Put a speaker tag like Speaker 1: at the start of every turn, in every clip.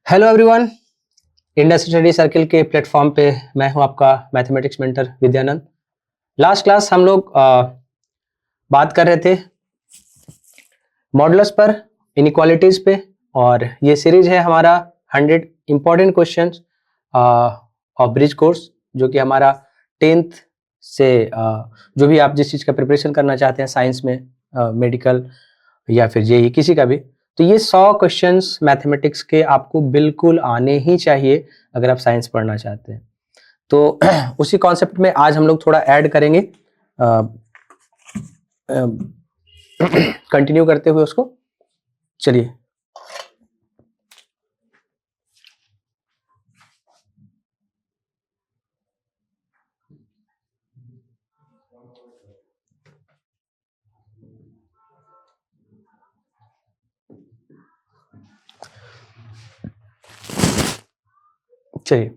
Speaker 1: Hello everyone, Indus study circle के platform पे मैं हूं आपका mathematics mentor Vidyanand. Last class हम लोग बात कर रहे थे मॉडुलस पर, इनइक्वालिटीज पे, और ये सीरीज है हमारा 100 important questions of bridge course, जो कि हमारा 10th से जो भी आप जिस चीज़ का प्रिपरेशन करना चाहते हैं साइंस में, मेडिकल या फिर जेई किसी का भी, तो ये 100 क्वेश्चंस मैथमेटिक्स के आपको बिल्कुल आने ही चाहिए अगर आप साइंस पढ़ना चाहते हैं। तो उसी कॉन्सेप्ट में आज हम लोग थोड़ा ऐड करेंगे, कंटिन्यू करते हुए उसको। चलिए, चलिए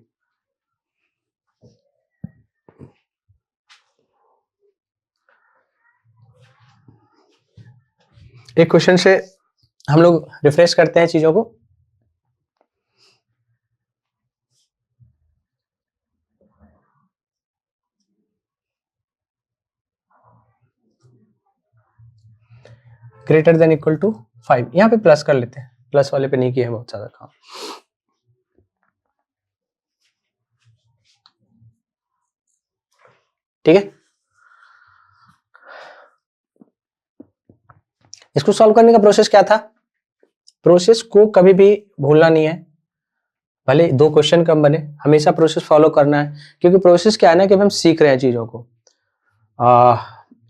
Speaker 1: एक क्वेश्चन से हम लोग रिफ्रेश करते हैं चीजों को। ग्रेटर देन इक्वल टू 5, यहाँ पे प्लस कर लेते हैं, प्लस वाले पे नहीं किया है बहुत ज्यादा काम। ठीक है, इसको सॉल्व करने का प्रोसेस क्या था? प्रोसेस को कभी भी भूलना नहीं है, भले 2 क्वेश्चन कम बने, हमेशा प्रोसेस फॉलो करना है। क्योंकि प्रोसेस क्या है ना कि हम सीख रहे हैं चीजों को।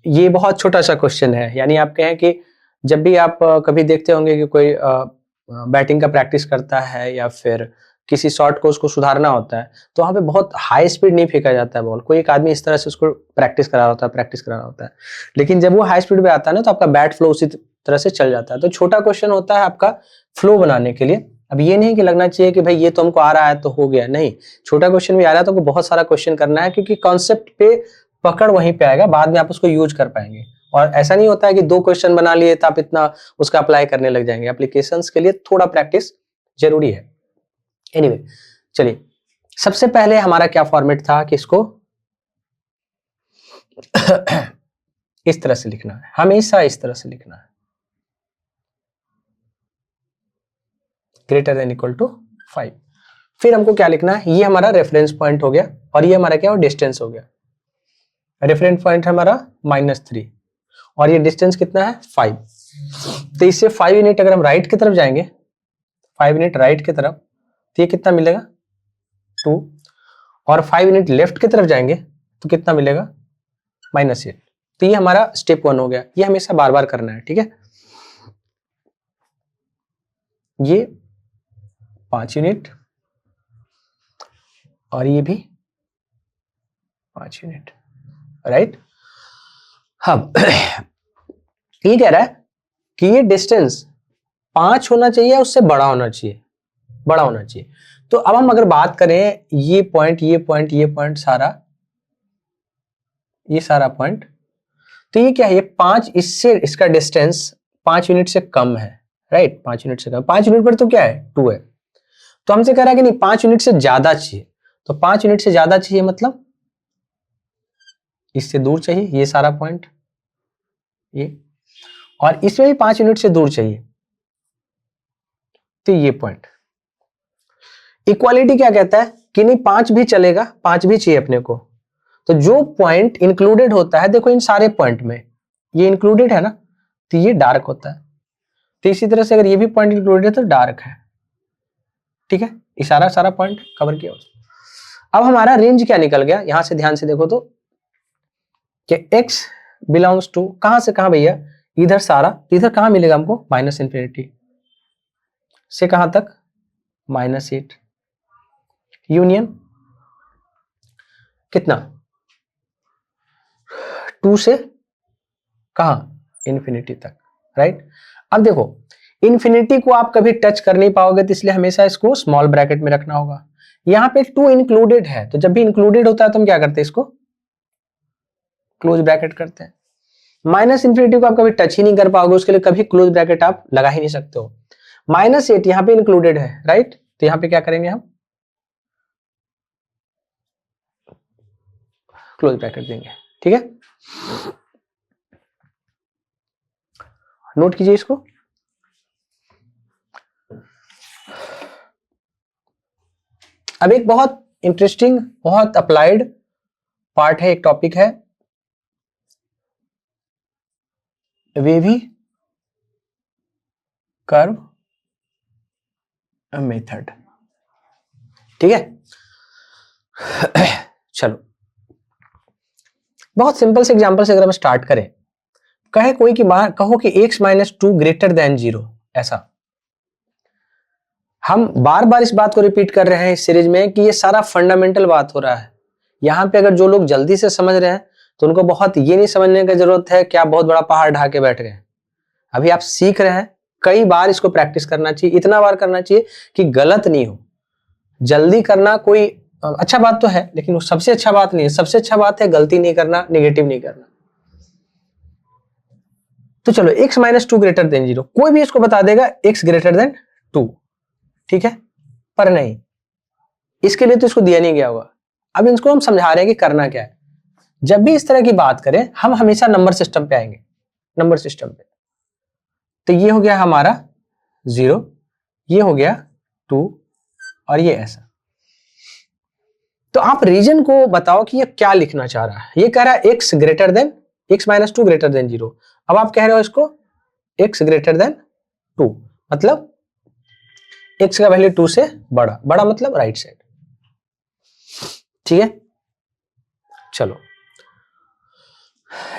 Speaker 1: ये बहुत छोटा सा क्वेश्चन है, यानी आप कहें कि जब भी आप कभी देखते होंगे कि कोई बैटिंग का प्रैक्टिस करता है या फिर किसी शॉट को उसको सुधारना होता है, तो वहाँ पे बहुत हाई स्पीड नहीं फेंका जाता है बॉल। कोई एक आदमी इस तरह से उसको प्रैक्टिस करा रहा होता है। लेकिन जब वो हाई स्पीड पे आता है ना, तो आपका बैट फ्लो उसी तरह से चल जाता है। तो छोटा क्वेश्चन होता है आपका फ्लो बनाने के लिए। अब ये नहीं कि लगना चाहिए कि भाई ये तो हमको आ रहा है तो हो गया, नहीं। छोटा क्वेश्चन भी आ रहा है तो बहुत सारा क्वेश्चन करना है, क्योंकि कॉन्सेप्ट पे पकड़ वहीं पे आएगा, बाद में आप उसको यूज कर पाएंगे। और ऐसा नहीं होता है कि 2 क्वेश्चन बना लिए तो आप इतना उसका अप्लाई करने लग जाएंगे। एप्लीकेशंस के लिए थोड़ा प्रैक्टिस जरूरी है। एनीवे, चलिए, सबसे पहले हमारा क्या फॉर्मेट था कि इसको इस तरह से लिखना है, हमेशा इस तरह से लिखना है, ग्रेटर देन इक्वल टू 5। फिर हमको क्या लिखना है? ये हमारा रेफरेंस पॉइंट हो गया, और ये हमारा क्या हो? डिस्टेंस हो गया। रेफरेंस पॉइंट हमारा -3, और ये डिस्टेंस कितना है? 5। तो इससे 5 यूनिट अगर हम राइट की तरफ जाएंगे, 5 यूनिट राइट की तरफ, तो ये कितना मिलेगा? 2। और 5 यूनिट लेफ्ट की तरफ जाएंगे तो कितना मिलेगा? -8। तो ये हमारा स्टेप 1 हो गया। ये हमेशा बार बार करना है, ठीक है। ये 5 यूनिट, और ये भी 5 यूनिट, राइट। अब ये कह रहा है कि ये डिस्टेंस 5 होना चाहिए, उससे बड़ा होना चाहिए, बड़ा होना चाहिए। तो अब हम अगर बात करें, ये पॉइंट, ये पॉइंट, ये पॉइंट, ये सारा पॉइंट, तो ये क्या है? ये 5, इससे इसका डिस्टेंस 5 यूनिट से कम है, राइट। 5 यूनिट से कम, 5 यूनिट पर तो क्या है? 2 है। तो हमसे कह रहा है कि नहीं, 5 यूनिट से ज्यादा चाहिए। तो 5 यूनिट से ज्यादा चाहिए मतलब इससे दूर चाहिए, ये सारा पॉइंट, ये, और इसमें भी 5 यूनिट से दूर चाहिए, तो ये पॉइंट। इक्वालिटी क्या कहता है कि नहीं, 5 भी चलेगा, 5 भी चाहिए अपने को। तो जो पॉइंट इंक्लूडेड होता है, देखो इन सारे पॉइंट में ये इंक्लूडेड है ना, तो ये डार्क होता है। तो इसी तरह से अगर ये भी पॉइंट इंक्लूडेड है तो डार्क है, ठीक है। इशारा सारा पॉइंट कवर किया। अब हमारा रेंज क्या निकल गया? यहां से ध्यान से देखो तो, कि x बिलोंग्स टू कहां से कहां भैया? इधर सारा, इधर कहां मिलेगा हमको? -∞ से कहां तक? -8। यूनियन कितना? 2 से कहां? इन्फिनिटी तक, राइट। अब देखो, इन्फिनिटी को आप कभी टच कर नहीं पाओगे, तो इसलिए हमेशा इसको स्मॉल ब्रैकेट में रखना होगा। यहां पे 2 इंक्लूडेड है, तो जब भी इंक्लूडेड होता है तो हम क्या करते हैं? इसको क्लोज ब्रैकेट करते हैं। -∞ को आप कभी टच ही नहीं कर पाओगे, उसके लिए कभी क्लोज ब्रैकेट आप लगा ही नहीं सकते हो। -8 यहाँ पे इंक्लूडेड है, राइट। तो यहाँ पे क्या करेंगे हम, क्लोज ब्रैकेट देंगे। ठीक है, नोट कीजिए इसको। अब एक बहुत इंटरेस्टिंग, बहुत अप्लाइड पार्ट है, एक टॉपिक है वेवी कर्व मेथड। ठीक है, चलो बहुत सिंपल से एग्जांपल से अगर हम स्टार्ट करें, कहे कोई की बात, कहो कि x minus to greater then 0, ऐसा। हम बार बार इस बात को रिपीट कर रहे हैं इस सीरीज में कि ये सारा फंडामेंटल बात हो रहा है। यहां पे अगर जो लोग जल्दी से समझ रहे हैं तो उनको बहुत ये नहीं समझने की जरूरत है कि आप बहुत बड़ा पहाड़ ढा के बैठ गए। अभी आप सीख रहे हैं, कई बार इसको प्रैक्टिस करना चाहिए, इतना बार करना चाहिए कि गलत नहीं हो। जल्दी करना कोई अच्छा बात तो है, लेकिन वो सबसे अच्छा बात नहीं है। सबसे अच्छा बात है गलती नहीं करना, निगेटिव नहीं करना। तो चलो x minus to greater then 0, कोई भी इसको बता देगा x ग्रेटर देन 2। ठीक है, पर नहीं, इसके लिए तो इसको दिया नहीं गया होगा। अब इसको हम समझा रहे हैं कि करना क्या है। जब भी इस तरह की बात करें हम हमेशा नंबर सिस्टम पे आएंगे, नंबर सिस्टम पे। तो ये हो गया हमारा 0, ये हो गया 2 और ये ऐसा। तो आप रीजन को बताओ कि ये क्या लिखना चाह रहा है। ये कह रहा है x greater then, x minus to greater then 0। अब आप कह रहे हो इसको x ग्रेटर देन 2, मतलब x का वैल्यू 2 से बड़ा, बड़ा मतलब राइट साइड। ठीक है, चलो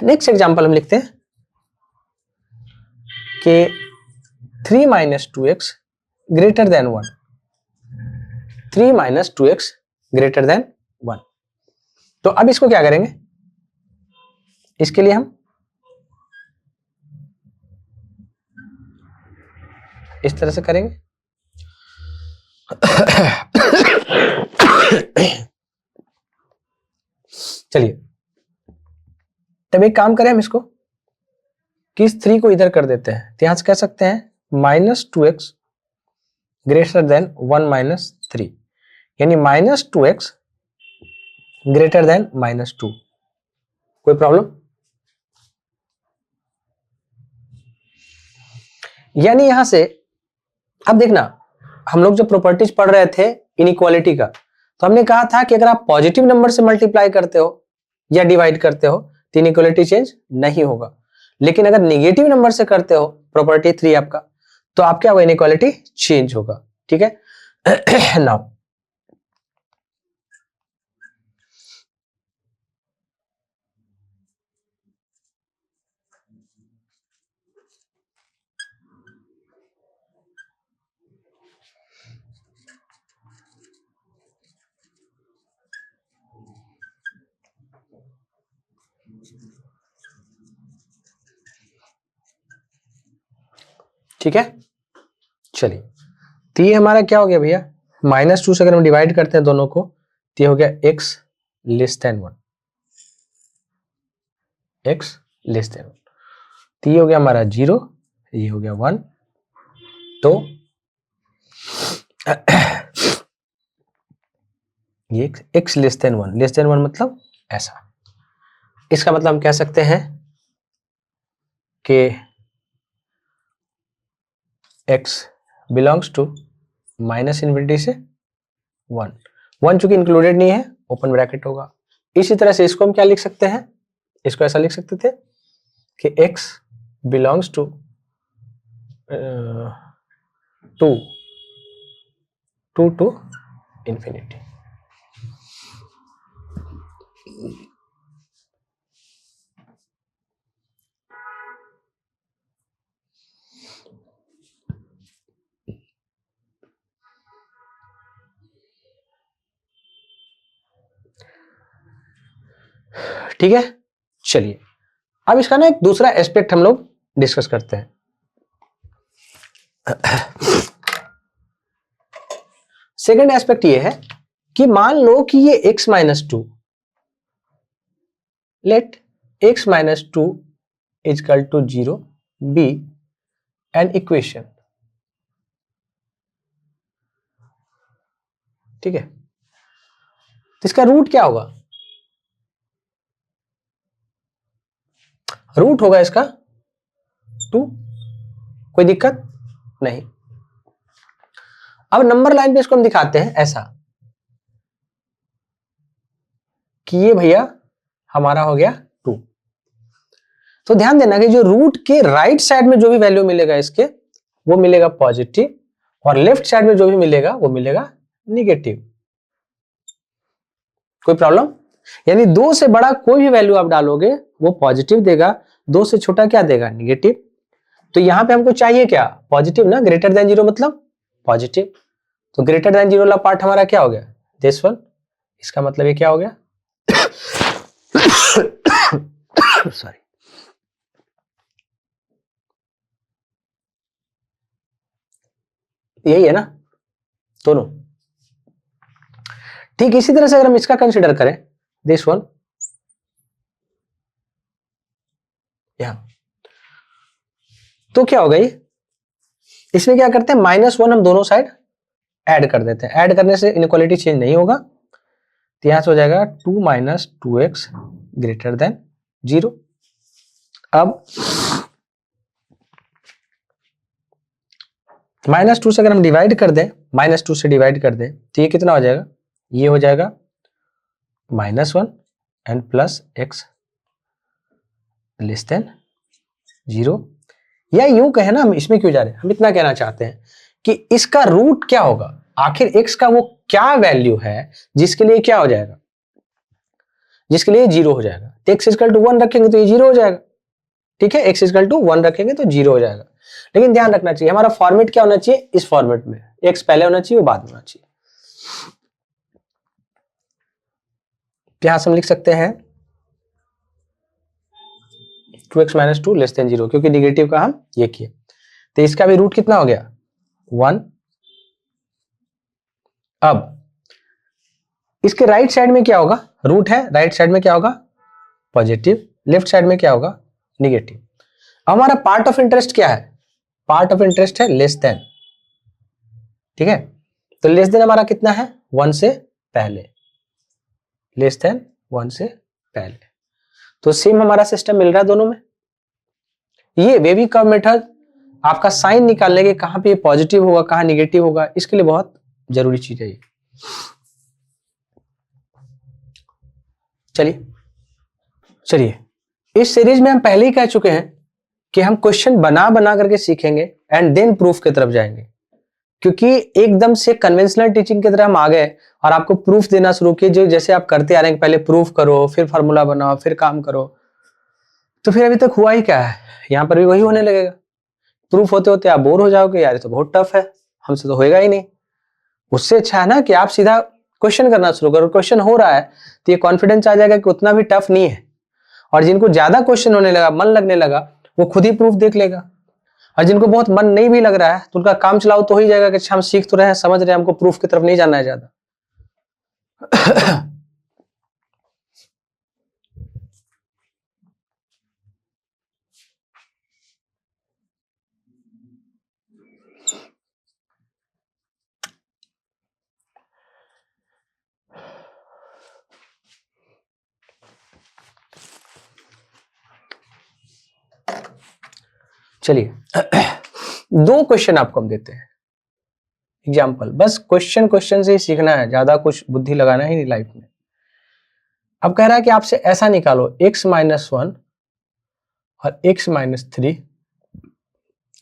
Speaker 1: नेक्स्ट एग्जांपल हम लिखते हैं कि 3 minus two x greater than 1, 3 minus two x greater than 1। तो अब इसको क्या करेंगे, इसके लिए हम इस तरह से करेंगे। चलिए तब एक काम करें हम इसको कि इस 3 को इधर कर देते हैं। तो यहां से कह सकते हैं minus two x greater than 1 minus 3, यानी minus two x greater than minus 2। कोई प्रॉब्लम? यानी यहां से अब देखना, हम लोग जो प्रॉपर्टीज पढ़ रहे थे इनइक्वालिटी का, तो हमने कहा था कि अगर आप पॉजिटिव नंबर से मल्टीप्लाई करते हो या डिवाइड करते हो तो इनइक्वालिटी चेंज नहीं होगा। लेकिन अगर नेगेटिव नंबर से करते हो, प्रॉपर्टी 3 आपका, तो आप क्या होगा, इनइक्वालिटी चेंज होगा। ठीक है, नाउ ठीक है, चलिए तो ये हमारा क्या हो गया भैया, माइनस 2 से अगर हम डिवाइड करते हैं दोनों को तो ये हो गया x less then 1, x less then 1। तो ये हो गया हमारा 0, ये हो गया 1। तो ये x less then 1, less then 1 मतलब ऐसा। इसका मतलब हम कह सकते हैं कि x belongs to minus infinity से 1, 1 चूंकि इंक्लूडेड नहीं है, ओपन ब्रैकेट होगा। इसी तरह से इसको हम क्या लिख सकते हैं, इसको ऐसा लिख सकते थे कि x belongs to 2 to infinity. ठीक है, चलिए अब इसका ना एक दूसरा एस्पेक्ट हम लोग डिस्कस करते हैं। सेकंड एस्पेक्ट ये है कि मान लो कि ये x minus two, let x minus two equal to 0 be an equation ठीक है, तो इसका रूट क्या होगा? रूट होगा इसका 2, कोई दिक्कत नहीं। अब नंबर लाइन पे इसको हम दिखाते हैं ऐसा कि ये भैया हमारा हो गया 2। तो ध्यान देना कि जो रूट के राइट साइड में जो भी वैल्यू मिलेगा इसके, वो मिलेगा पॉजिटिव, और लेफ्ट साइड में जो भी मिलेगा वो मिलेगा निगेटिव। कोई प्रॉब्लम? यानी 2 से बड़ा कोई भी वैल्यू आप डालोगे वो पॉजिटिव देगा, 2 से छोटा क्या देगा? निगेटिव। तो यहां पे हमको चाहिए क्या? पॉजिटिव ना, ग्रेटर देन 0 मतलब पॉजिटिव। तो ग्रेटर देन 0 वाला पार्ट हमारा क्या हो गया? This one. इसका मतलब ये क्या हो गया? सॉरी, यही है ना दोनों। ठीक इसी तरह से अगर हम इसका कंसीडर करें, दिस वन, यहां, तो क्या होगा ये? इसमें क्या करते हैं? -1 हम दोनों साइड ऐड कर देते हैं। ऐड करने से इनइक्वालिटी चेंज नहीं होगा, तो यहां से हो जाएगा 2 - 2x ग्रेटर देन 0। अब -2 से अगर हम डिवाइड कर दें, -2 से डिवाइड कर दें, तो ये कितना हो जाएगा? ये हो जाएगा -1 and plus x less then 0। या यूं कहे ना, हम इसमें क्यों जा रहे हैं, हम इतना कहना चाहते हैं कि इसका रूट क्या होगा, आखिर x का वो क्या वैल्यू है जिसके लिए क्या हो जाएगा? जिसके लिए 0 हो जाएगा। तो x = 1 रखेंगे तो ये 0 हो जाएगा। ठीक है, x = 1 रखेंगे तो 0 हो जाएगा। लेकिन ध्यान रखना चाहिए हमारा फॉर्मेट क्या होना चाहिए? इस फॉर्मेट में x पहले होना चाहिए, वो बाद में होना चाहिए। यहां से हम लिख सकते हैं 2x - 2 लेस देन 0, क्योंकि निगेटिव का हम ये किए। तो इसका भी रूट कितना हो गया? 1। अब इसके राइट साइड में क्या होगा? रूट है, राइट साइड में क्या होगा? पॉजिटिव, लेफ्ट साइड में क्या होगा? निगेटिव। हमारा पार्ट ऑफ इंटरेस्ट क्या है? पार्ट ऑफ इंटरेस्ट है लेस देन। ठीक है, तो लेस देन हमारा कितना है? 1 से पहले, लेस देन 1 से पहले। तो सेम हमारा सिस्टम मिल रहा है दोनों में। ये वेवी कर्व मेथड आपका साइन निकालने के, कहां पे पॉजिटिव होगा कहां निगेटिव होगा, इसके लिए बहुत जरूरी चीज है ये। चलिए इस सीरीज में हम पहले ही कह चुके हैं कि हम क्वेश्चन बना बना करके सीखेंगे एंड देन प्रूफ की तरफ जाएंगे, क्योंकि एकदम से कन्वेंशनल टीचिंग की तरह हम आ गए और आपको प्रूफ देना शुरू किए, जो जैसे आप करते आ रहे हैं, पहले प्रूफ करो, फिर फार्मूला बनाओ, फिर काम करो, तो फिर अभी तक हुआ ही क्या है? यहां पर भी वही होने लगेगा। प्रूफ होते होते आप बोर हो जाओगे, यार ये तो बहुत टफ है, हमसे तो होएगा ही नहीं। उससे अच्छा है ना कि आप सीधा क्वेश्चन करना शुरू करो। क्वेश्चन हो रहा है तो ये कॉन्फिडेंस आ जाएगा कि उतना भी टफ नहीं है, और जिनको ज्यादा क्वेश्चन होने लगा, मन लगने लगा, वो खुद ही प्रूफ देख लेगा। और जिनको बहुत मन नहीं भी लग रहा है तो उनका काम चलाओ तो हो ही जाएगा कि अच्छा हम सीख तो रहे हैं, समझ रहे हैं, हमको प्रूफ की तरफ नहीं जाना है ज्यादा। चलिए दो क्वेश्चन आपको हम देते हैं एग्जाम्पल, बस क्वेश्चन से ही सीखना है, ज्यादा कुछ बुद्धि लगाना ही नहीं लाइफ में। अब कह रहा है कि आपसे ऐसा निकालो x - 1 और x - 3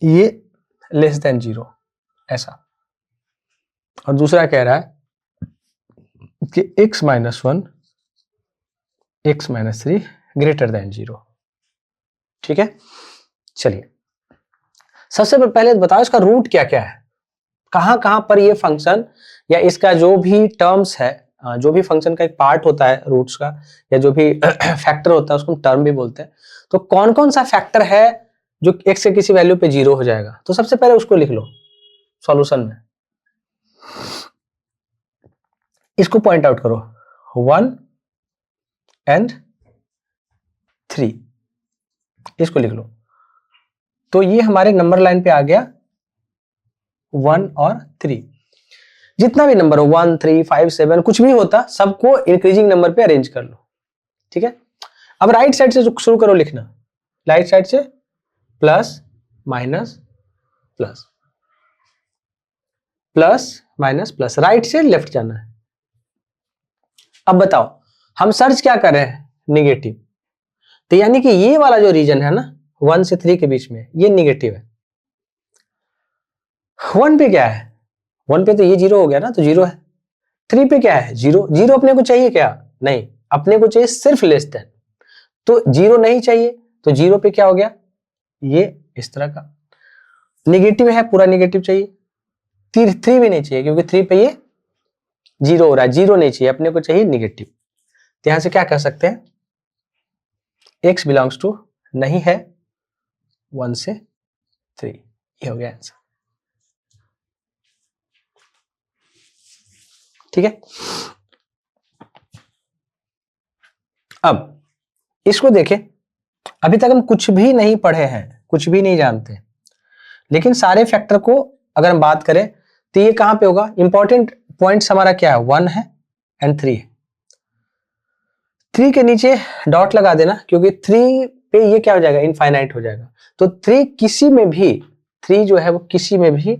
Speaker 1: ये लेस देन 0, ऐसा। और दूसरा कह रहा है कि x - 1 x - 3 ग्रेटर देन 0। ठीक है, चलिए सबसे पहले बताओ इसका रूट क्या क्या है, कहां कहां पर ये फंक्शन या इसका जो भी टर्म्स है, जो भी फंक्शन का एक पार्ट होता है रूट्स का, या जो भी फैक्टर होता है उसको हम टर्म भी बोलते हैं, तो कौन कौन सा फैक्टर है जो x के किसी वैल्यू पे 0 हो जाएगा? तो सबसे पहले उसको लिख लो सॉल्यूशन में, इसको पॉइंट आउट करो 1 एंड 3, इसको लिख लो। तो ये हमारे नंबर लाइन पे आ गया 1 और 3। जितना भी नंबर हो 1 3 5 7 कुछ भी होता, सबको इंक्रीजिंग नंबर पे अरेंज कर लो। ठीक है, अब राइट साइड से शुरू करो लिखना, राइट साइड से plus minus plus, plus minus plus, right से लेफ्ट जाना है। अब बताओ हम सर्च क्या कर रहे हैं, निगेटिव, तो यानी कि ये वाला जो रीजन है ना 1 से 3 के बीच में, ये निगेटिव है। 1 पे क्या है, 1 पे तो ये 0 हो गया ना, तो 0 है। 3 पे क्या है, 0, 0 अपने को चाहिए क्या, नहीं, अपने को चाहिए सिर्फ लेस देन, तो 0 नहीं चाहिए, तो 0 पे क्या हो गया, ये इस तरह का निगेटिव है, पूरा निगेटिव चाहिए। 3 भी नहीं चाहिए क्योंकि 3 पे ये 0 हो रहा है, 0 नहीं चाहिए, अपने को चाहिए निगेटिव। तो यहां से क्या कह सकते हैं, x बिलोंग्स टू नहीं है 1 से 3, ये हो गया आंसर। ठीक है, अब इसको देखें, अभी तक हम कुछ भी नहीं पढ़े हैं, कुछ भी नहीं जानते, लेकिन सारे फैक्टर को अगर हम बात करें तो ये कहां पे होगा, इंपॉर्टेंट पॉइंट्स हमारा क्या है, 1 है एंड 3 है। 3 के नीचे डॉट लगा देना क्योंकि 3 पे ये क्या हो जाएगा, इनफाइनाइट हो जाएगा, तो 3 किसी में भी, 3 जो है वो किसी में भी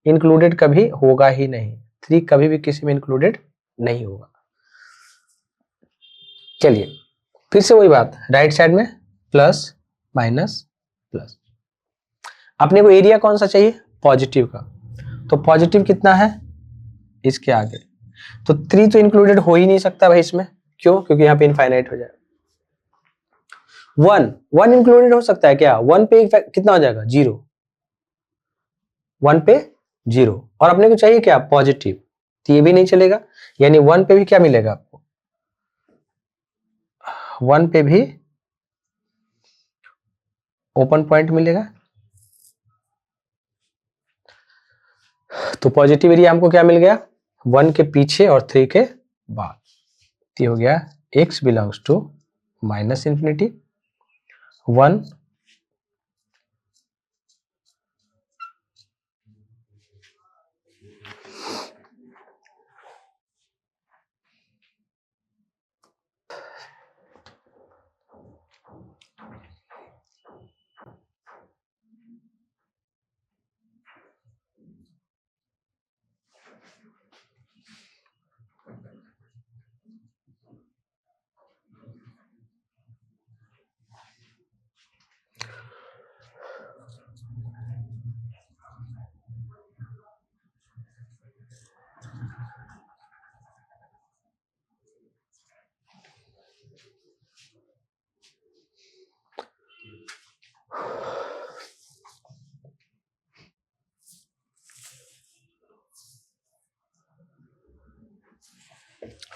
Speaker 1: इंक्लूडेड कभी होगा ही नहीं, 3 कभी भी किसी में इंक्लूडेड नहीं होगा। चलिए फिर से वही बात, राइट साइड में प्लस माइनस प्लस, अपने को एरिया कौन सा चाहिए, पॉजिटिव का, तो पॉजिटिव कितना है इसके आगे, तो 3 तो इंक्लूडेड हो ही नहीं सकता भाई इसमें, क्यों, क्योंकि यहाँ पे इनफाइनाइट हो जाएगा। 1 इंक्लूडेड हो सकता है क्या, 1 पे कितना हो जाएगा, 0, 1 पे 0, और अपने को चाहिए क्या, पॉजिटिव, तो ये भी नहीं चलेगा, यानी 1 पे भी क्या मिलेगा आपको, 1 पे भी ओपन पॉइंट मिलेगा, तो पॉजिटिव एरिया हमको क्या मिल गया, 1 के पीछे और 3 के बाद, ये हो गया x belongs to minus infinity 1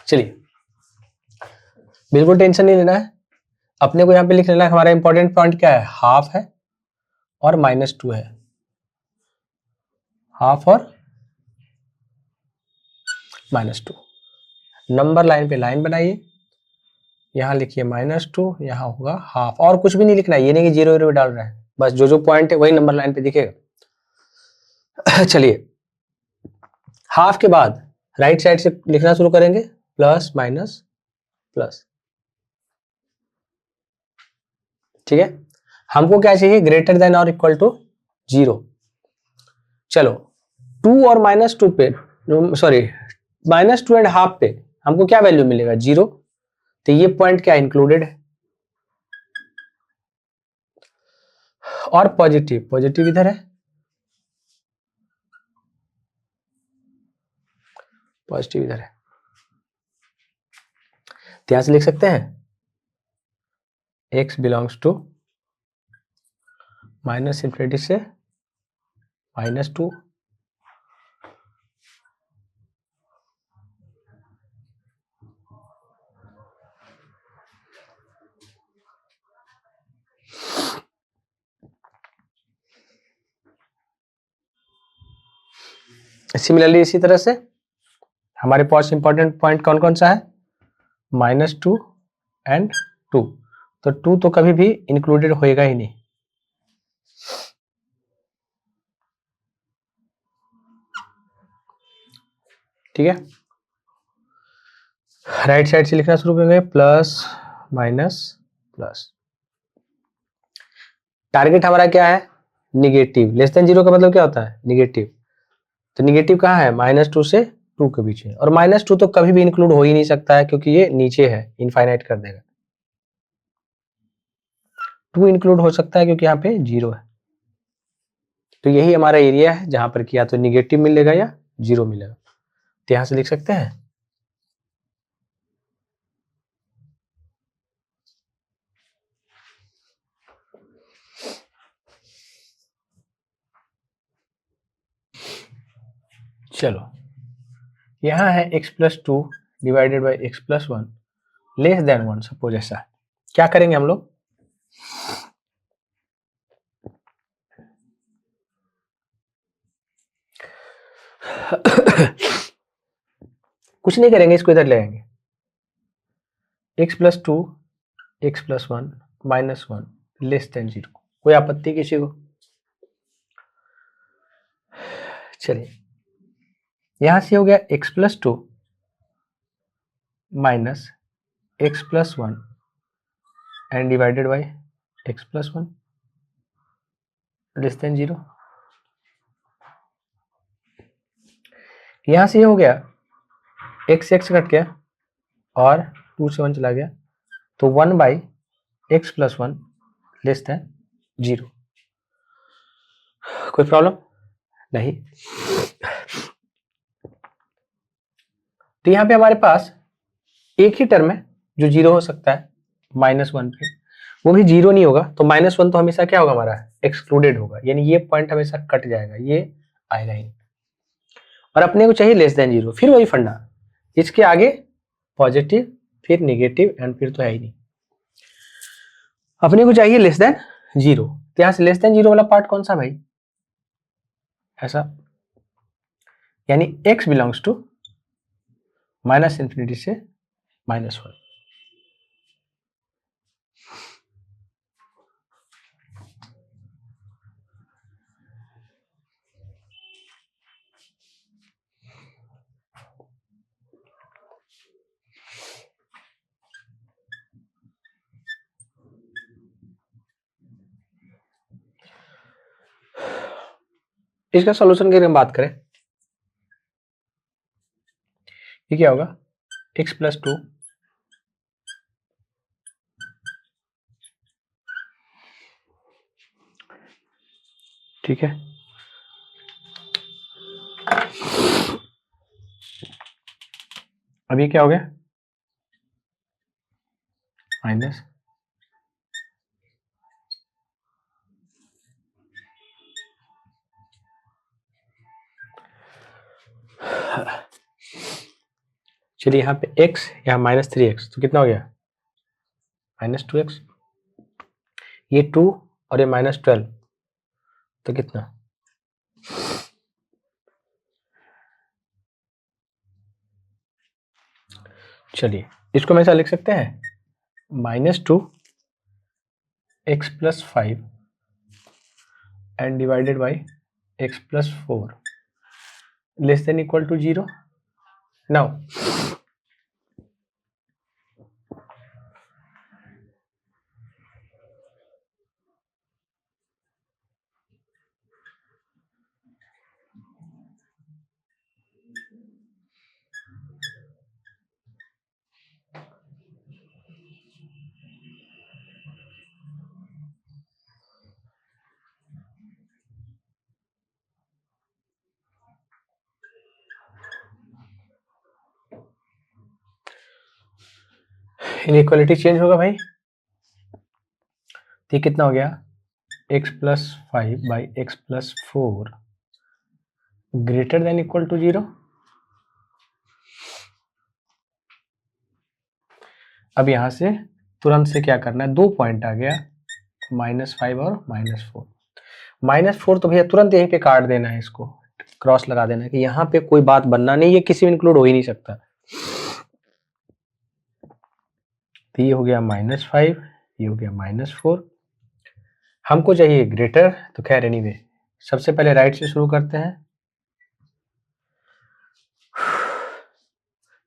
Speaker 1: चलिए बिल्कुल टेंशन नहीं लेना है, अपने को यहाँ पे लिख लेना है, हमारा इंपॉर्टेंट पॉइंट क्या है, हाफ है और -2 है, हाफ और -2, नंबर लाइन पे लाइन बनाइए, यहाँ लिखिए -2, यहाँ होगा हाफ, और कुछ भी नहीं लिखना है, ये नहीं कि 0 0 डाल रहे हैं, बस जो जो पॉइंट है वही नंबर लाइन पे दिखेगा। चलिए हाफ के बाद राइट साइड से लिखना शुरू करेंगे, प्लस माइनस प्लस, ठीक है, हमको क्या चाहिए, ग्रेटर देन और इक्वल टू 0, चलो 2 और -2 पे, सॉरी -2 एंड हाफ पे हमको क्या वैल्यू मिलेगा, 0, तो ये पॉइंट क्या इंक्लूडेड है, और पॉजिटिव, पॉजिटिव इधर है, पॉजिटिव इधर है, तो यहां से लिख सकते हैं x belongs to minus infinity से -2, सिमिलरली इसी तरह से हमारे पास इंपॉर्टेंट पॉइंट कौन कौन सा है, -2 एंड 2, तो 2 तो कभी भी इंक्लूडेड होएगा ही नहीं, ठीक है, राइट साइड से लिखना शुरू करेंगे, प्लस माइनस प्लस। टारगेट हमारा क्या है, निगेटिव। लेस देन जीरो का मतलब क्या होता है, निगेटिव। तो निगेटिव कहाँ है, -2 से 2 के बीच है, और -2 तो कभी भी इंक्लूड हो ही नहीं सकता है क्योंकि ये नीचे है, इनफाइनाइट कर देगा। 2 इंक्लूड हो सकता है क्योंकि यहाँ पे 0 है। तो यही हमारा एरिया है जहां पर कि या तो निगेटिव मिलेगा या 0 मिलेगा। तो यहां से लिख सकते हैं चलो, यहां है x+2 divided by x+1 less than 1, suppose ऐसा है। क्या करेंगे हम लोग, कुछ नहीं करेंगे, इसको इधर ले आएंगे, x+2 x+1 -1 लेस देन 0। कोई आपत्ति किसी को? चलिए, यहां से हो गया x+2 minus x+1 and divided by x+1 less than 0। यहां से हो गया x कट गया और 2 से 1 चला गया, तो 1/x+1 लेस देन 0। कोई प्रॉब्लम नहीं। तो यहां पे हमारे पास एक ही टर्म है जो 0 हो सकता है, -1 पे, वो भी 0 नहीं होगा। तो -1 तो हमेशा क्या होगा, हमारा एक्सक्लूडेड होगा, यानी ये पॉइंट हमेशा कट जाएगा, ये आएगा ही। और अपने को चाहिए लेस देन 0, फिर वही फंडा, इसके आगे पॉजिटिव फिर निगेटिव एंड फिर तो है ही नहीं, अपने को चाहिए लेस देन 0। तो यहां से लेस देन 0 वाला पार्ट कौन सा भाई, ऐसा, यानी x बिलोंग्स टू -∞ से -1। इसका सॉल्यूशन की हम बात करें, ये क्या होगा, x+2 ठीक है, अब ये क्या हो गया, माइनस चलिए, यहाँ पे x यहाँ -3x, तो कितना हो गया, -2x, ये 2 और ये -12, तो कितना, चलिए इसको हम ऐसा लिख सकते हैं, -2x+5 and divided by x+4 less than equal to 0। Now inequality change होगा भाई, तो ये कितना हो गया, x+5/x+4 greater than equal to 0। अब यहां से तुरंत से क्या करना है, 2 पॉइंट आ गया, -5 और -4। -4 तो भैया तुरंत यहीं पे काट देना है, इसको क्रॉस लगा देना है कि यहाँ पे कोई बात बनना नहीं, ये किसी में इंक्लूड हो ही नहीं सकता। तो ये हो गया -5, ये हो गया -4, हमको चाहिए ग्रेटर। तो खैर एनीवे, सबसे पहले राइट से शुरू करते हैं,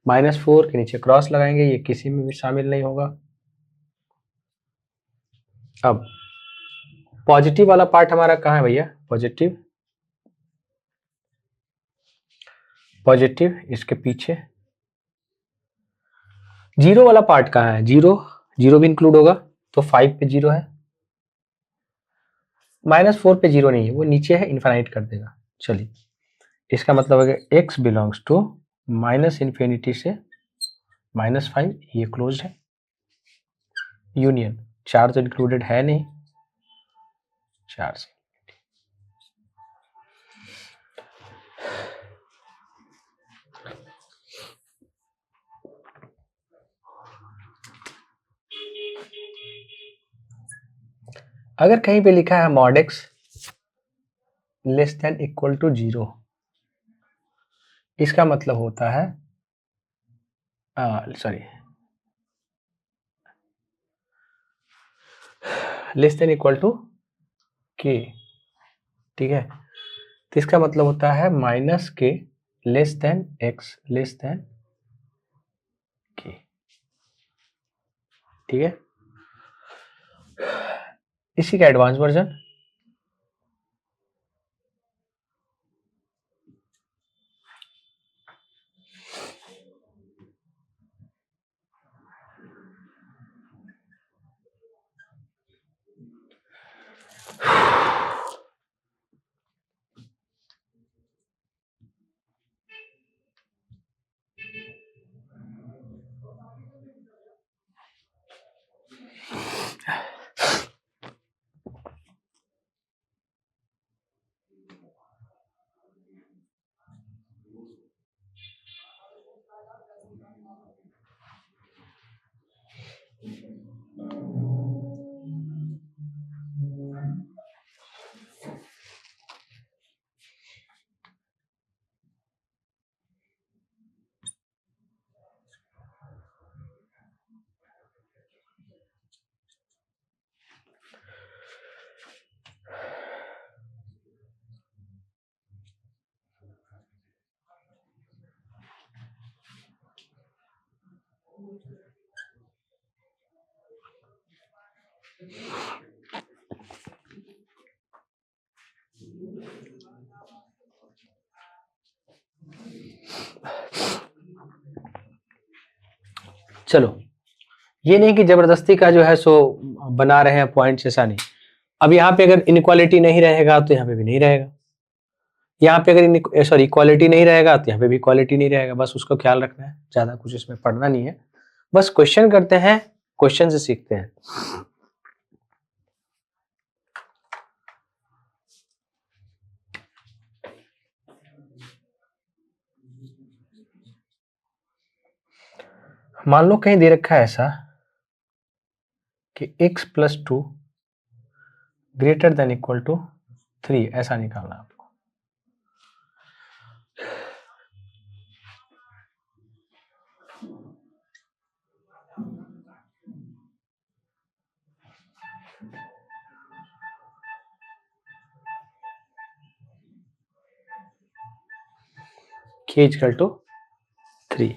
Speaker 1: -4 के नीचे क्रॉस लगाएंगे, ये किसी में भी शामिल नहीं होगा। अब पॉजिटिव वाला पार्ट हमारा कहाँ है भैया? पॉजिटिव इसके पीछे। जीरो वाला पार्ट कहाँ है? जीरो भी इंक्लूड होगा, तो 5 पे जीरो है, -4 पे जीरो नहीं है, वो नीचे है, इनफाइनाइट कर देगा। चलिए, इसका मतलब है कि x बिलोंग्स टू -∞ से -5, ये क्लोज है। यूनियन 4 तो इंक्लूडेड है नहीं, 4 से अगर कहीं पे लिखा है mod x less than equal to 0, इसका मतलब होता है less than equal to k, ठीक है। तो इसका मतलब होता है -k less than x less than k, ठीक है। इसी का एडवांस वर्जन चलो, ये नहीं कि जबरदस्ती का जो है सो बना रहे हैं पॉइंट्स, ऐसा नहीं। अब यहाँ पे अगर इनक्वालिटी नहीं रहेगा तो यहाँ पे भी नहीं रहेगा, यहाँ पे अगर इक्वालिटी नहीं रहेगा तो यहाँ पे भी इक्वालिटी नहीं रहेगा। बस उसको ख्याल रखना है, ज्यादा कुछ इसमें पढ़ना नहीं है, बस क्वेश्चन करते हैं, क्वेश्चन से सीखते हैं। मान लो कहीं दे रखा है ऐसा कि x + 2 greater than equal to 3, ऐसा निकालना आपको। k इक्वल टू 3,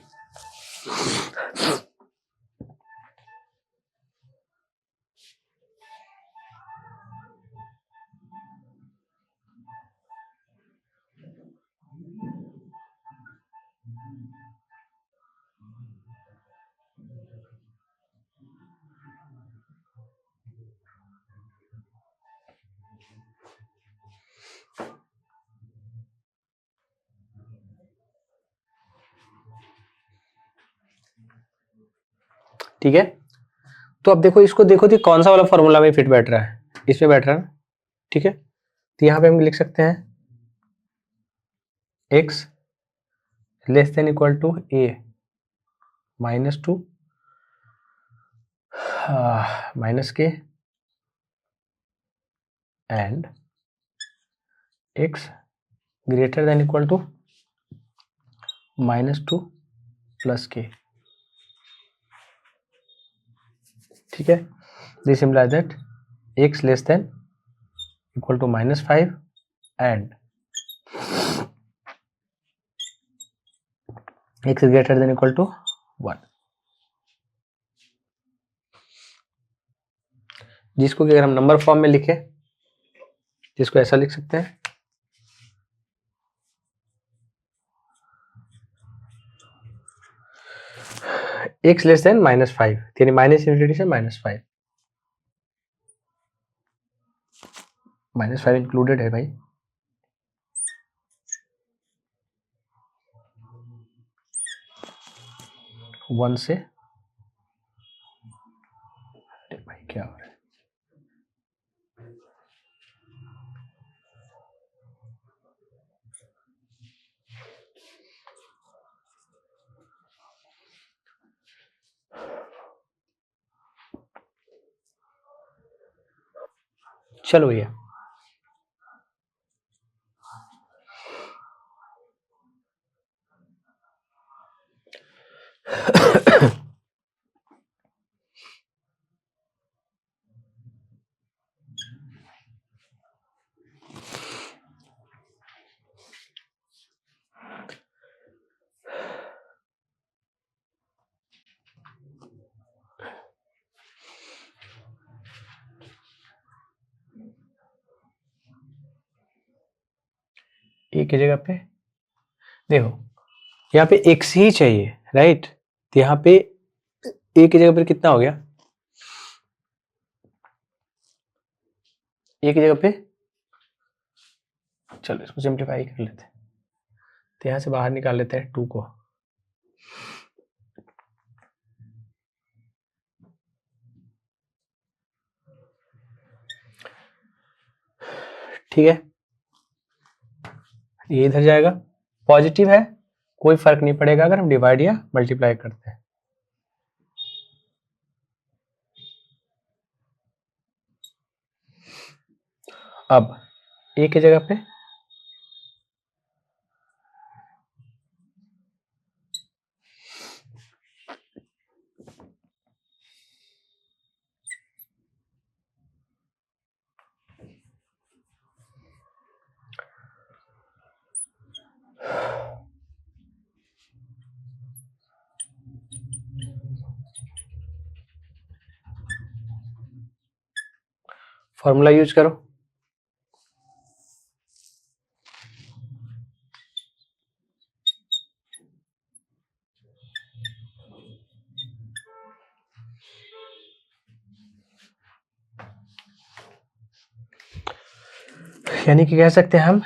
Speaker 1: ठीक है। तो अब देखो, इसको देखो तो कौन सा वाला फॉर्मूला में फिट बैठ रहा है, इसमें बैठ रहा है ना, ठीक है। तो यहाँ पे हम लिख सकते हैं x less than equal to a -2 -k and x greater than equal to -2 + k, ठीक है। This implies that x less than equal to x greater than equal to 1, जिसको कि अगर हम नंबर फॉर्म में लिखे, जिसको ऐसा लिख सकते हैं, x लेस देन -5, यानी -∞ से -5, -5 इंक्लूडेड है भाई। वन से, अरे भाई क्या हो रहा है, चलो भैया ए की जगह पे देखो, यहाँ पे x ही चाहिए, राइट, तो यहाँ पे ए की जगह पर कितना हो गया, ए की जगह पे, चलो इसको सिंप्लीफाई कर लेते हैं, तो यहाँ से बाहर निकाल लेते हैं 2 को, ठीक है, ये इधर जाएगा, पॉजिटिव है, कोई फर्क नहीं पड़ेगा अगर हम डिवाइड या मल्टीप्लाई करते हैं। अब ए की जगह पे फॉर्मूला यूज करो, यानी कि कह सकते हैं हम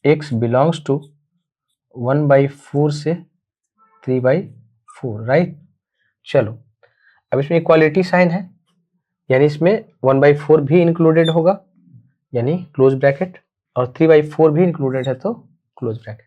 Speaker 1: x बिलोंग्स टू 1/4 से 3/4, राइट। चलो अब इसमें इक्वालिटी साइन है, यानी इसमें 1/4 भी इंक्लूडेड होगा, यानी क्लोज ब्रैकेट, और 3/4 भी इंक्लूडेड है तो क्लोज ब्रैकेट।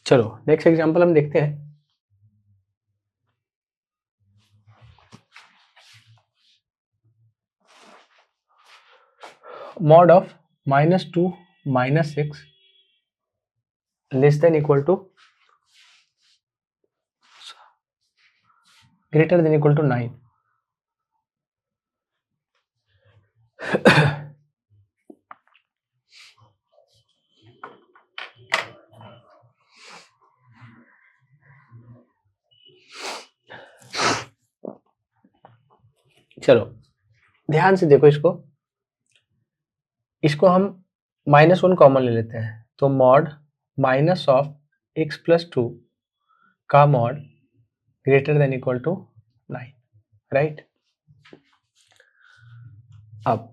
Speaker 1: चलो नेक्स्ट एग्जांपल हम देखते हैं। Mod of -2 -6 less than equal to greater than equal to 9। चलो ध्यान से देखो इसको, इसको हम -1 कॉमन ले लेते हैं, तो मॉड माइनस ऑफ x+2 का mod greater than equal to 9, right. अब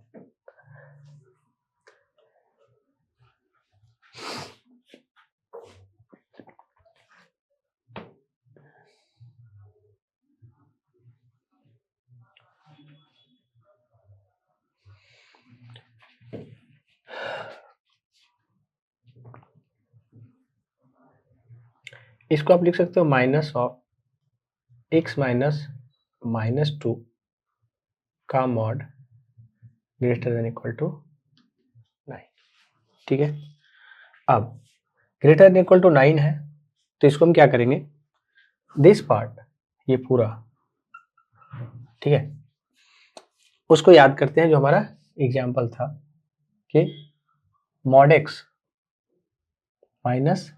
Speaker 1: इसको आप लिख सकते हो माइनस ऑफ x माइनस -2 का mod greater than equal to 9। ठीक है, अब ग्रेटर देन इक्वल टू 9 है तो इसको हम क्या करेंगे, दिस पार्ट, ये पूरा, ठीक है, उसको याद करते हैं जो हमारा एग्जाम्पल था कि mod x minus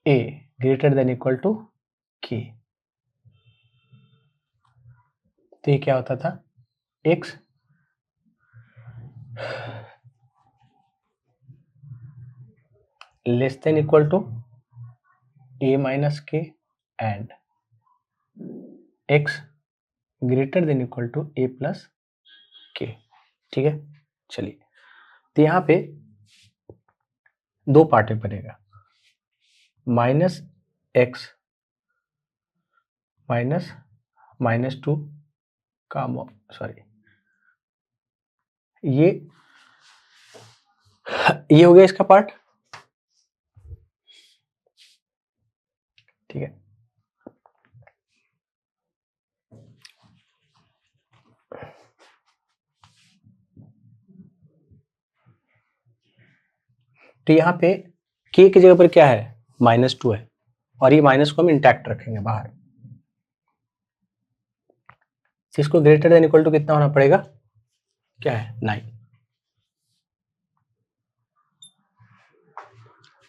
Speaker 1: a greater than equal to k। तो ये क्या होता था, x less than equal to a minus k and x greater than equal to a plus k। ठीक है, चलिए, तो यहाँ पे दो पार्ट में बनेगा, -x माइनस -2 का सॉरी, ये हो गया इसका पार्ट। ठीक है, तो यहाँ पे k की जगह पर क्या है, -2 है, और ये माइनस को हम इंटैक्ट रखेंगे बाहर। इसको ग्रेटर देन इक्वल टू कितना होना पड़ेगा, क्या है, 9।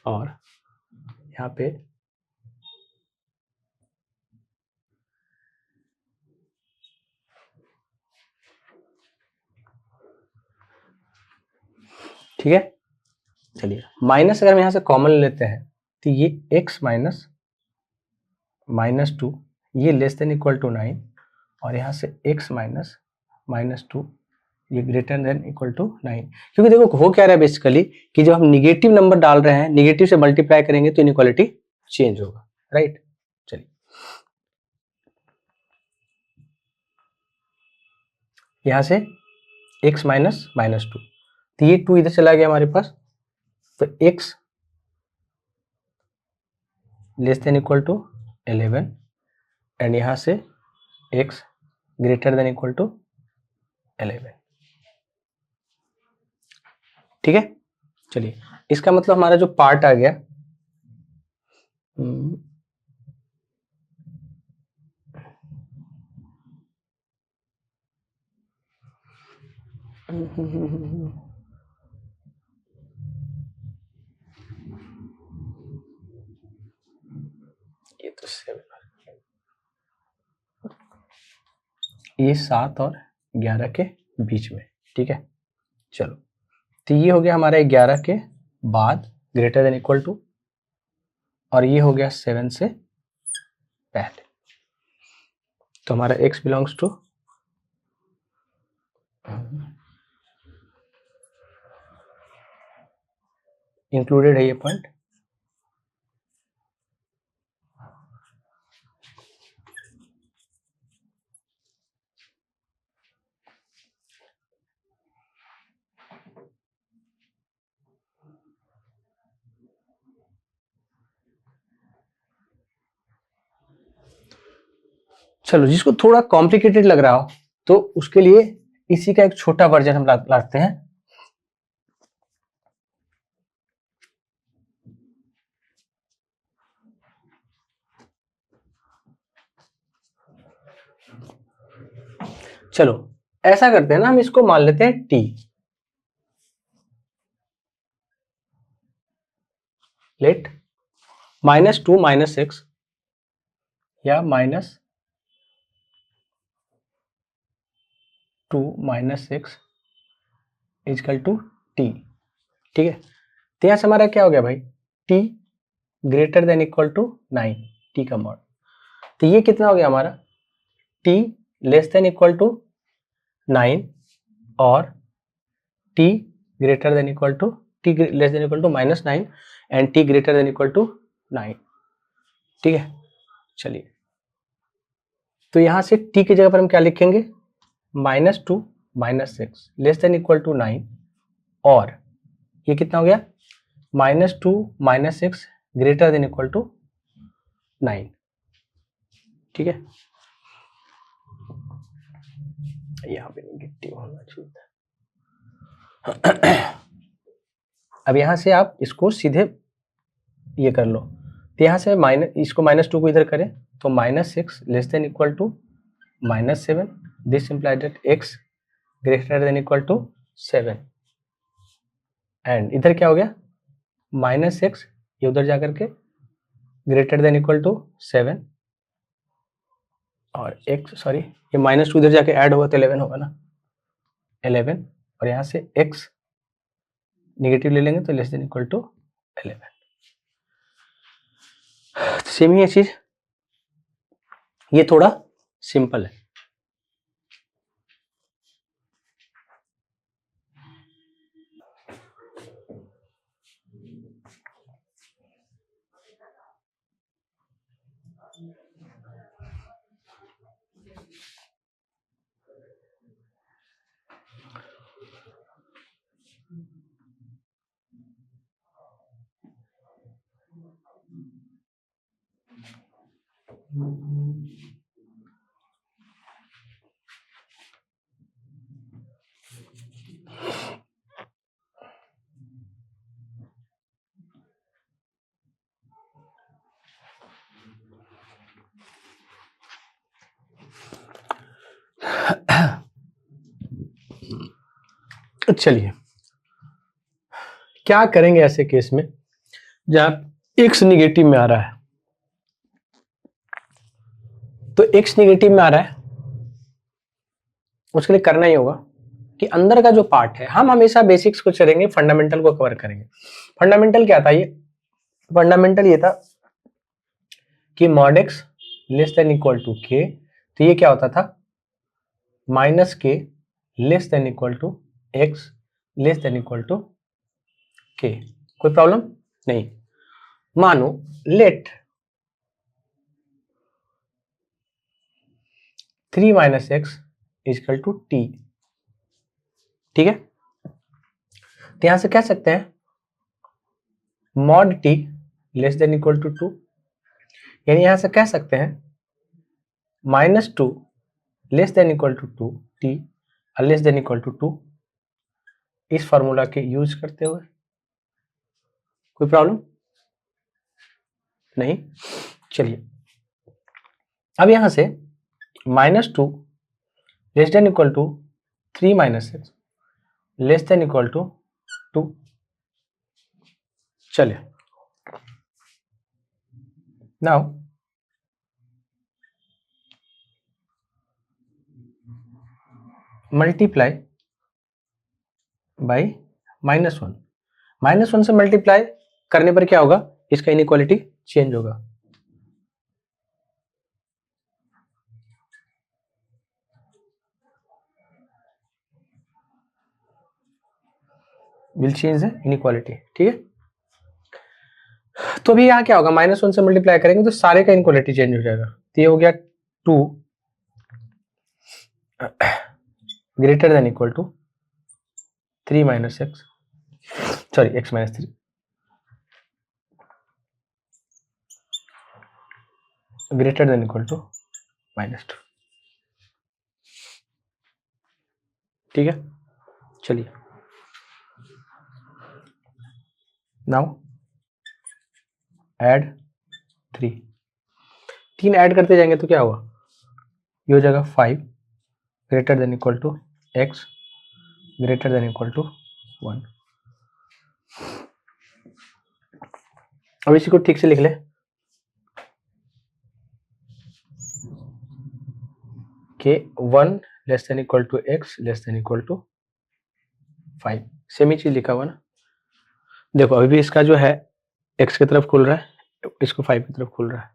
Speaker 1: और यहाँ पे ठीक है, चलिए, माइनस अगर हम यहाँ से कॉमन लेते हैं तो ये x माइनस -2 ये लेस देन इक्वल टू 9, और यहाँ से x माइनस -2 ये ग्रेटर देन इक्वल टू 9। क्योंकि देखो हो क्या रहा है बेसिकली कि जब हम निगेटिव नंबर डाल रहे हैं, निगेटिव से मल्टीप्लाई करेंगे तो इनइक्वालिटी चेंज होगा, राइट। चलिए, यहाँ से x माइनस -2, तो ये 2 इधर चला गया हमारे पास, तो x less than equal to 11 and यहाँ से x greater than equal to 11। ठीक है, चलिए, इसका मतलब हमारा जो पार्ट आ गया, ये तो 7, ये 7 और 11 के बीच में। ठीक है, चलो, तो ये हो गया हमारा 11 के बाद ग्रेटर देन इक्वल टू, और ये हो गया 7 से पहले। तो हमारा x बिलोंग्स टू इंक्लूडेड है ये पॉइंट। चलो, जिसको थोड़ा कॉम्प्लिकेटेड लग रहा हो तो उसके लिए इसी का एक छोटा वर्जन हम लाते हैं। चलो, ऐसा करते हैं ना, हम इसको मान लेते हैं t, लेट -2 -6 या -2 -6 इजकल टू t। ठीक है, तो यहां से हमारा क्या हो गया भाई, t greater than equal to 9, t का मॉड। तो ये कितना हो गया हमारा, t less than equal to 9 और t greater than equal to t less than equal to -9 and t greater than equal to 9। ठीक है, चलिए, तो यहां से t की जगह पर हम क्या लिखेंगे, -2 -6 लेस देन इक्वल टू 9, और ये कितना हो गया, -2 -6 ग्रेटर देन इक्वल टू 9, ठीक है। यहाँ पे नेगेटिव होना चाहिए था। अब यहाँ से आप इसको सीधे ये कर लो, तो यहाँ से माइनस, इसको -2 को इधर करें तो -6 less than equal to -7, this implied that x greater than equal to 7, and इधर क्या हो गया -6, ये उधर जाकर के ग्रेटर देन इक्वल टू 7, और x सॉरी ये -2 इधर जाके ऐड होगा तो 11 होगा ना, 11, और यहाँ से x नेगेटिव ले लेंगे तो less than equal to 11। Same ही है चीज, ये थोड़ा सिंपल है। चलिए क्या करेंगे ऐसे केस में जहां x निगेटिव में आ रहा है, तो x निगेटिव में आ रहा है, उसके लिए करना ही होगा कि अंदर का जो पार्ट है, हम हमेशा बेसिक्स को चलेंगे, फंडामेंटल को कवर करेंगे। फंडामेंटल क्या था, ये फंडामेंटल ये था कि mod x less than equal to k, तो ये क्या होता था -k less than equal to x less than equal to k। कोई प्रॉब्लम नहीं। मानो let 3 - x equal to t, ठीक है। तो यहां से कह सकते हैं mod t less than equal to 2, यानी यहां से कह सकते हैं -2 less than equal to 2 t और लेस देन इक्वल टू 2, इस फॉर्मूला के यूज करते हुए। कोई प्रॉब्लम नहीं। चलिए अब यहां से -2 less than equal to 3 - x less than equal to 2। चलिए नाउ मल्टीप्लाई बाई -1, -1 से मल्टीप्लाई करने पर क्या होगा, इसका इनइक्वालिटी चेंज होगा। विल चेंज द इनइक्वालिटी, ठीक है। तो अभी यहाँ क्या होगा, -1 से मल्टीप्लाई करेंगे तो सारे का इनइक्वालिटी चेंज हो जाएगा। तो ये हो गया 2 greater than equal to 3 - x, sorry x - 3 greater than equal to -2, ठीक है। चलिए नाउ ऐड 3 ऐड करते जाएंगे तो क्या होगा, ये हो जाएगा 5 greater than equal to x greater than equal to 1। अब इसी को ठीक से लिख ले कि 1 less than equal to x less than equal to 5, same ही चीज लिखा हुआ ना। देखो अभी भी इसका जो है x की तरफ खुल रहा है, इसको 5 की तरफ खुल रहा है।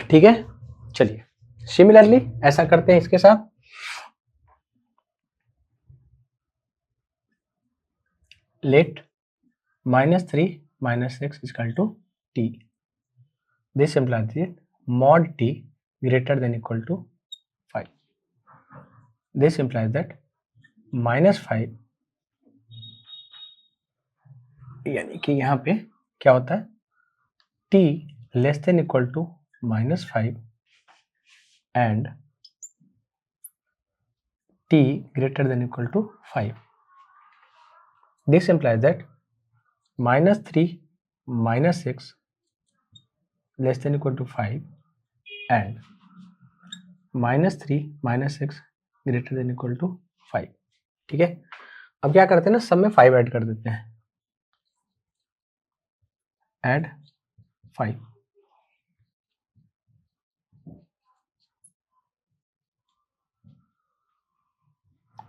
Speaker 1: ठीक है, चलिए सिमिलरली ऐसा करते हैं इसके साथ। Let -3 - x equal to t, this implies that mod t greater than equal to 5, this implies that -5 यानी कि यहाँ पे क्या होता है, t less than equal to -5 and t greater than equal to 5. This implies that -3 - x less than equal to 5 and -3 - x greater than equal to 5. ठीक है, अब क्या करते हैं ना, सब में 5 ऐड कर देते हैं, ऐड 5,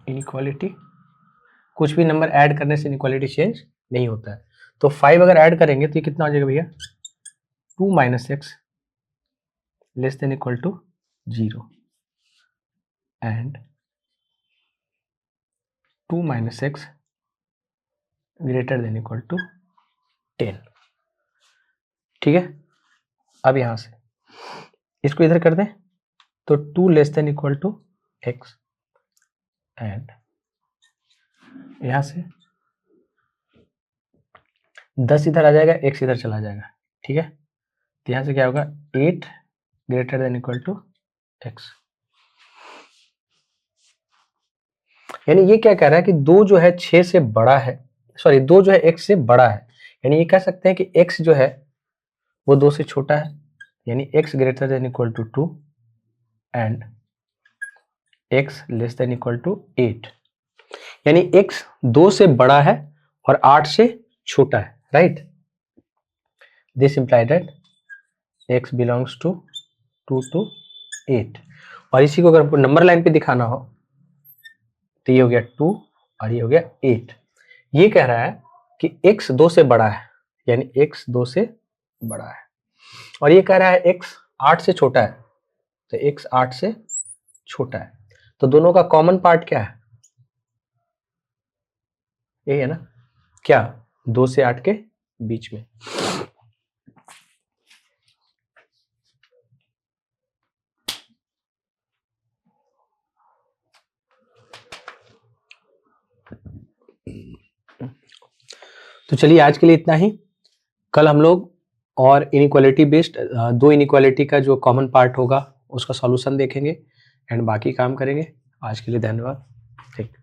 Speaker 1: इनइक्वालिटी, कुछ भी नंबर ऐड करने से इनइक्वालिटी चेंज नहीं होता है। तो 5 अगर ऐड करेंगे तो ये कितना हो जाएगा भैया, 2 - x less than equal to 0 and 2 - x greater than equal to 10। ठीक है, अब यहां से इसको इधर कर दें तो 2 less than equal to x and यहां से 10 इधर आ जाएगा, x इधर चला जाएगा। ठीक है, तो यहां से क्या होगा, 8 greater than equal to x। यानी ये क्या कह रहा है कि 2 जो है 6 से बड़ा है, सॉरी 2 जो है x से बड़ा है, यानी ये कह सकते हैं कि x जो है वो 2 से छोटा है, यानी x greater than equal to 2 and x less than equal to 8, यानी x 2 से बड़ा है और 8 से छोटा है, right. This implied that x belongs to 2 to 8, और इसी को अगर आपको नंबर लाइन पे दिखाना हो तो ये हो गया 2 और ये हो गया 8। ये कह रहा है कि x 2 से बड़ा है, यानी x 2 से बड़ा है, और ये कह रहा है x 8 से छोटा है, तो x 8 से छोटा है। तो दोनों का कॉमन पार्ट क्या है, यही है ना, क्या, 2 से 8 के बीच में। तो चलिए आज के लिए इतना ही। कल हम लोग और इनइक्वालिटी बेस्ड 2 इनइक्वालिटी का जो कॉमन पार्ट होगा उसका सॉल्यूशन देखेंगे एंड बाकी काम करेंगे। आज के लिए धन्यवाद। ठीक।